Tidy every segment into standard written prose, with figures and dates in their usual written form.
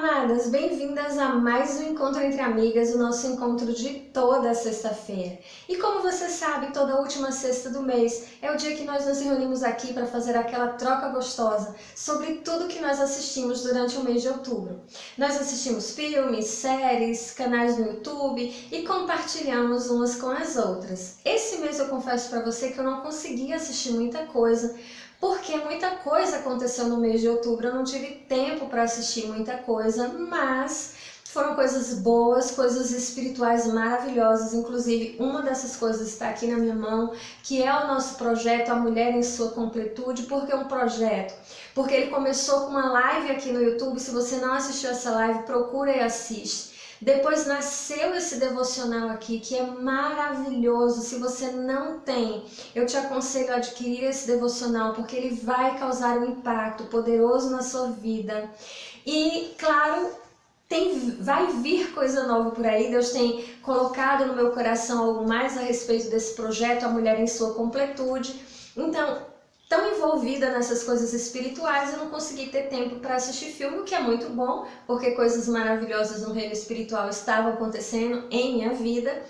Amadas, bem-vindas a mais um Encontro Entre Amigas, o nosso encontro de toda sexta-feira. E como você sabe, toda última sexta do mês é o dia que nós nos reunimos aqui para fazer aquela troca gostosa sobre tudo que nós assistimos durante o mês de outubro. Nós assistimos filmes, séries, canais no YouTube e compartilhamos umas com as outras. Esse mês eu confesso para você que eu não consegui assistir muita coisa, porque muita coisa aconteceu no mês de outubro, eu não tive tempo para assistir muita coisa, mas foram coisas boas, coisas espirituais maravilhosas, inclusive uma dessas coisas está aqui na minha mão, que é o nosso projeto A Mulher em Sua Completude. Por que um projeto? Porque ele começou com uma live aqui no YouTube. Se você não assistiu essa live, procura e assiste. Depois nasceu esse devocional aqui, que é maravilhoso. Se você não tem, eu te aconselho a adquirir esse devocional, porque ele vai causar um impacto poderoso na sua vida. E, claro, vai vir coisa nova por aí. Deus tem colocado no meu coração algo mais a respeito desse projeto, A Mulher em Sua Completude. Então, tão envolvida nessas coisas espirituais, eu não consegui ter tempo para assistir filme, o que é muito bom, porque coisas maravilhosas no reino espiritual estavam acontecendo em minha vida.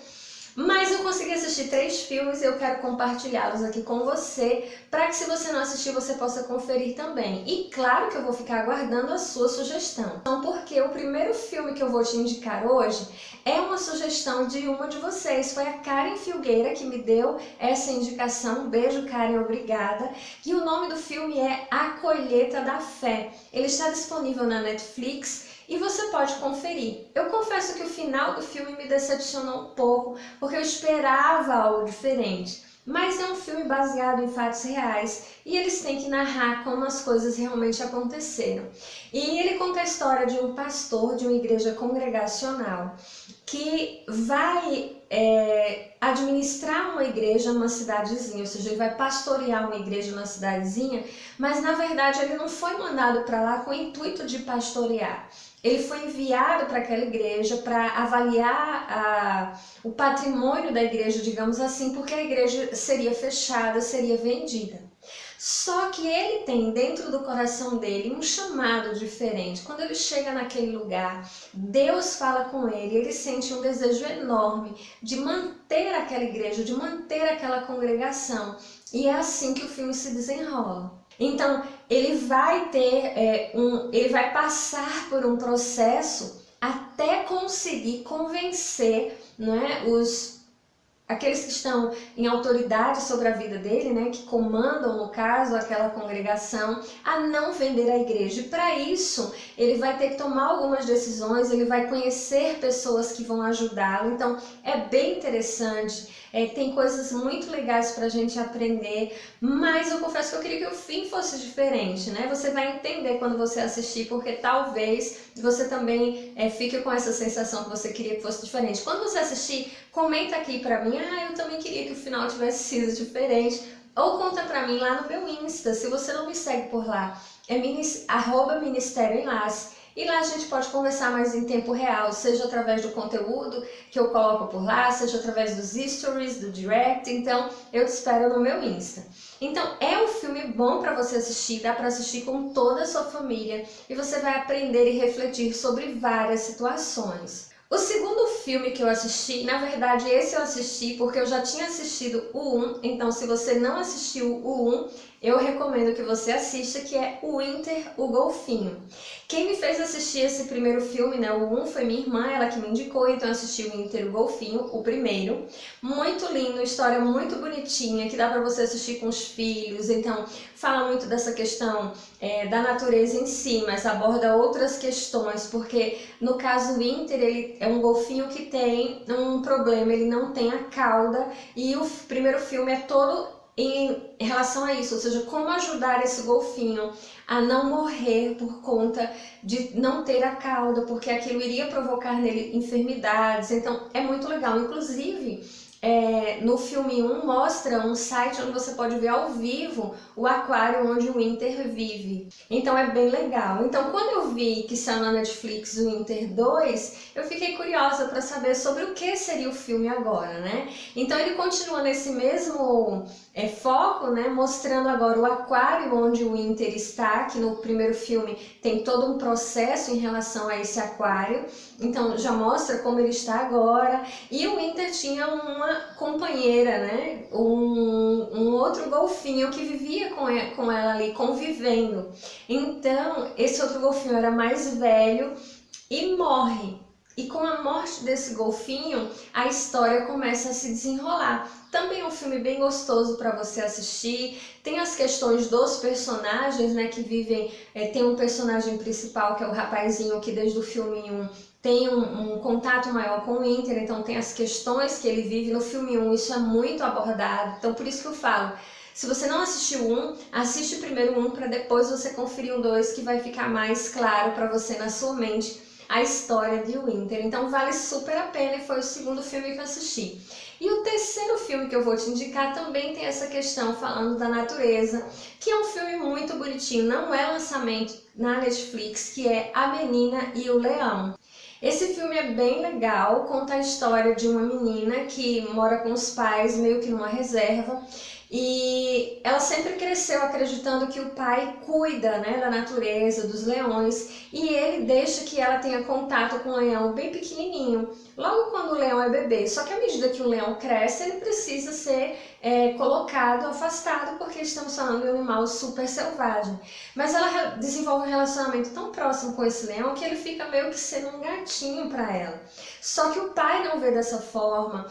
Mas eu consegui assistir 3 filmes e eu quero compartilhá-los aqui com você, para que se você não assistir, você possa conferir também. E claro que eu vou ficar aguardando a sua sugestão. Então, porque o primeiro filme que eu vou te indicar hoje é uma sugestão de uma de vocês. Foi a Karen Filgueira que me deu essa indicação. Um beijo, Karen, obrigada. E o nome do filme é A Colheita da Fé. Ele está disponível na Netflix e você pode conferir. Eu confesso que o final do filme me decepcionou um pouco, porque eu esperava algo diferente. Mas é um filme baseado em fatos reais e eles têm que narrar como as coisas realmente aconteceram. E ele conta a história de um pastor de uma igreja congregacional que vai administrar uma igreja numa cidadezinha, ou seja, ele vai pastorear uma igreja numa cidadezinha, mas na verdade ele não foi mandado para lá com o intuito de pastorear. Ele foi enviado para aquela igreja para avaliar o patrimônio da igreja, digamos assim, porque a igreja seria fechada, seria vendida. Só que ele tem dentro do coração dele um chamado diferente. Quando ele chega naquele lugar, Deus fala com ele, ele sente um desejo enorme de manter aquela igreja, de manter aquela congregação. E é assim que o filme se desenrola. Então, ele vai ele vai passar por um processo até conseguir convencer, né, aqueles que estão em autoridade sobre a vida dele, né, que comandam, no caso, aquela congregação, a não vender a igreja. E para isso, ele vai ter que tomar algumas decisões, ele vai conhecer pessoas que vão ajudá-lo. Então, é bem interessante, tem coisas muito legais para a gente aprender, mas eu confesso que eu queria que o fim fosse diferente, né? Você vai entender quando você assistir, porque talvez você também fique com essa sensação que você queria que fosse diferente. Quando você assistir, comenta aqui pra mim, eu também queria que o final tivesse sido diferente, ou conta pra mim lá no meu Insta. Se você não me segue por lá, é @Ministério Enlace, e lá a gente pode conversar mais em tempo real, seja através do conteúdo que eu coloco por lá, seja através dos stories, do direct. Então eu te espero no meu Insta. Então é um filme bom para você assistir, dá para assistir com toda a sua família e você vai aprender e refletir sobre várias situações. O segundo filme que eu assisti, na verdade esse eu assisti porque eu já tinha assistido o 1, então se você não assistiu o 1, eu recomendo que você assista, que é o Winter, o Golfinho. Quem me fez assistir esse primeiro filme, né, o 1, foi minha irmã, ela que me indicou, então eu assisti o Winter, o Golfinho, o primeiro. Muito lindo, história muito bonitinha, que dá para você assistir com os filhos, então fala muito dessa questão da natureza em si, mas aborda outras questões, porque no caso o Winter, ele é um golfinho que tem um problema, ele não tem a cauda, e o primeiro filme é todo em relação a isso, ou seja, como ajudar esse golfinho a não morrer por conta de não ter a cauda, porque aquilo iria provocar nele enfermidades. Então é muito legal. Inclusive, no filme 1 mostra um site onde você pode ver ao vivo o aquário onde o Winter vive. Então é bem legal. Então quando eu vi que saiu na Netflix o Winter 2, eu fiquei curiosa para saber sobre o que seria o filme agora, né? Então ele continua nesse mesmo foco, né, mostrando agora o aquário onde o Winter está, que no primeiro filme tem todo um processo em relação a esse aquário, então já mostra como ele está agora. E o Winter tinha uma companheira, né, um outro golfinho que vivia com ela ali, convivendo. Então esse outro golfinho era mais velho e morre. E com a morte desse golfinho, a história começa a se desenrolar. Também é um filme bem gostoso para você assistir. Tem as questões dos personagens, né, que vivem. Tem um personagem principal que é o rapazinho que desde o filme 1 tem um contato maior com o Winter, então tem as questões que ele vive no filme 1, isso é muito abordado. Então por isso que eu falo, se você não assistiu um, assiste primeiro um para depois você conferir o 2, que vai ficar mais claro para você na sua mente a história de Winter. Então vale super a pena e foi o segundo filme que eu assisti. E o terceiro filme que eu vou te indicar também tem essa questão falando da natureza, que é um filme muito bonitinho, não é lançamento na Netflix, que é A Menina e o Leão. Esse filme é bem legal, conta a história de uma menina que mora com os pais meio que numa reserva. E ela sempre cresceu acreditando que o pai cuida, né, da natureza, dos leões, e ele deixa que ela tenha contato com o leão bem pequenininho, logo quando o leão é bebê. Só que à medida que o leão cresce, ele precisa ser colocado, afastado, porque estamos falando de um animal super selvagem. Mas ela desenvolve um relacionamento tão próximo com esse leão que ele fica meio que sendo um gatinho para ela. Só que o pai não vê dessa forma,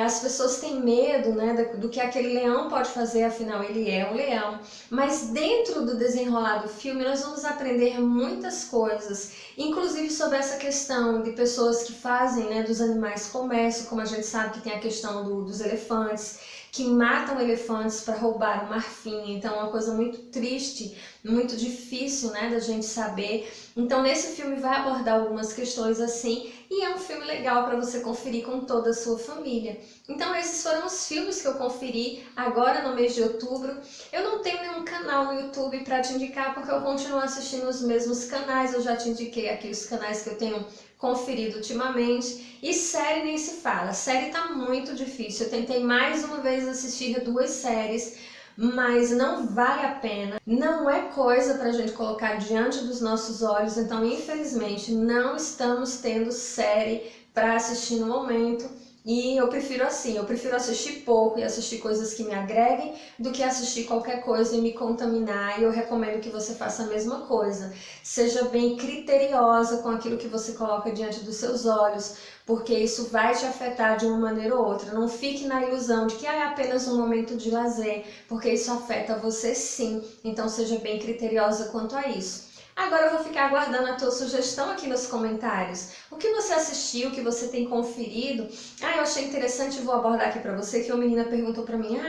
as pessoas têm medo, né, do que aquele leão pode fazer, afinal ele é um leão. Mas dentro do desenrolar do filme nós vamos aprender muitas coisas, inclusive sobre essa questão de pessoas que fazem, né, dos animais comércio, como a gente sabe que tem a questão dos elefantes, que matam elefantes para roubar o marfim. Então é uma coisa muito triste, muito difícil, né, da gente saber. Então nesse filme vai abordar algumas questões assim, e é um filme legal para você conferir com toda a sua família. Então esses foram os filmes que eu conferi agora no mês de outubro. Eu não tenho nenhum canal no YouTube para te indicar, porque eu continuo assistindo os mesmos canais. Eu já te indiquei aqui os canais que eu tenho conferido ultimamente. E série nem se fala, série tá muito difícil. Eu tentei mais uma vez assistir 2 séries, mas não vale a pena, não é coisa pra gente colocar diante dos nossos olhos. Então infelizmente não estamos tendo série para assistir no momento. E eu prefiro assim, eu prefiro assistir pouco e assistir coisas que me agreguem do que assistir qualquer coisa e me contaminar. E eu recomendo que você faça a mesma coisa. Seja bem criteriosa com aquilo que você coloca diante dos seus olhos, porque isso vai te afetar de uma maneira ou outra. Não fique na ilusão de que é apenas um momento de lazer, porque isso afeta você sim. Então seja bem criteriosa quanto a isso. Agora eu vou ficar aguardando a tua sugestão aqui nos comentários. O que você assistiu, o que você tem conferido? Eu achei interessante, vou abordar aqui pra você, que uma menina perguntou pra mim,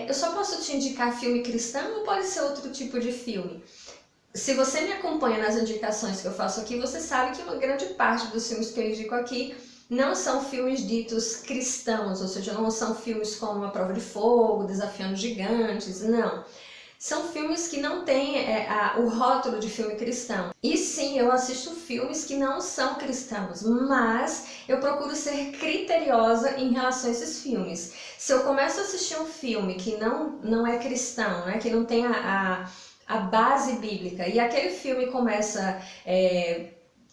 eu só posso te indicar filme cristão ou pode ser outro tipo de filme? Se você me acompanha nas indicações que eu faço aqui, você sabe que uma grande parte dos filmes que eu indico aqui não são filmes ditos cristãos, ou seja, não são filmes como A Prova de Fogo, Desafiando Gigantes, não. São filmes que não têm o rótulo de filme cristão. E sim, eu assisto filmes que não são cristãos, mas eu procuro ser criteriosa em relação a esses filmes. Se eu começo a assistir um filme que não é cristão, né, que não tem a base bíblica, e aquele filme começa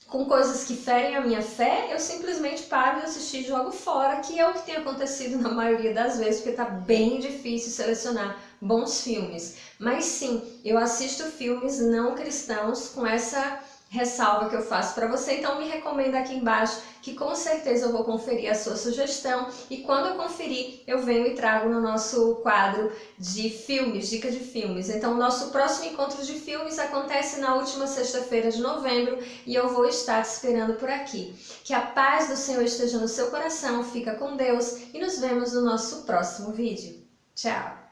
com coisas que ferem a minha fé, eu simplesmente paro de assistir e jogo fora, que é o que tem acontecido na maioria das vezes, porque tá bem difícil selecionar bons filmes. Mas sim, eu assisto filmes não cristãos com essa ressalva que eu faço para você, então me recomenda aqui embaixo que com certeza eu vou conferir a sua sugestão, e quando eu conferir eu venho e trago no nosso quadro de filmes, dica de filmes. Então o nosso próximo encontro de filmes acontece na última sexta-feira de novembro e eu vou estar te esperando por aqui. Que a paz do Senhor esteja no seu coração, fica com Deus e nos vemos no nosso próximo vídeo. Tchau!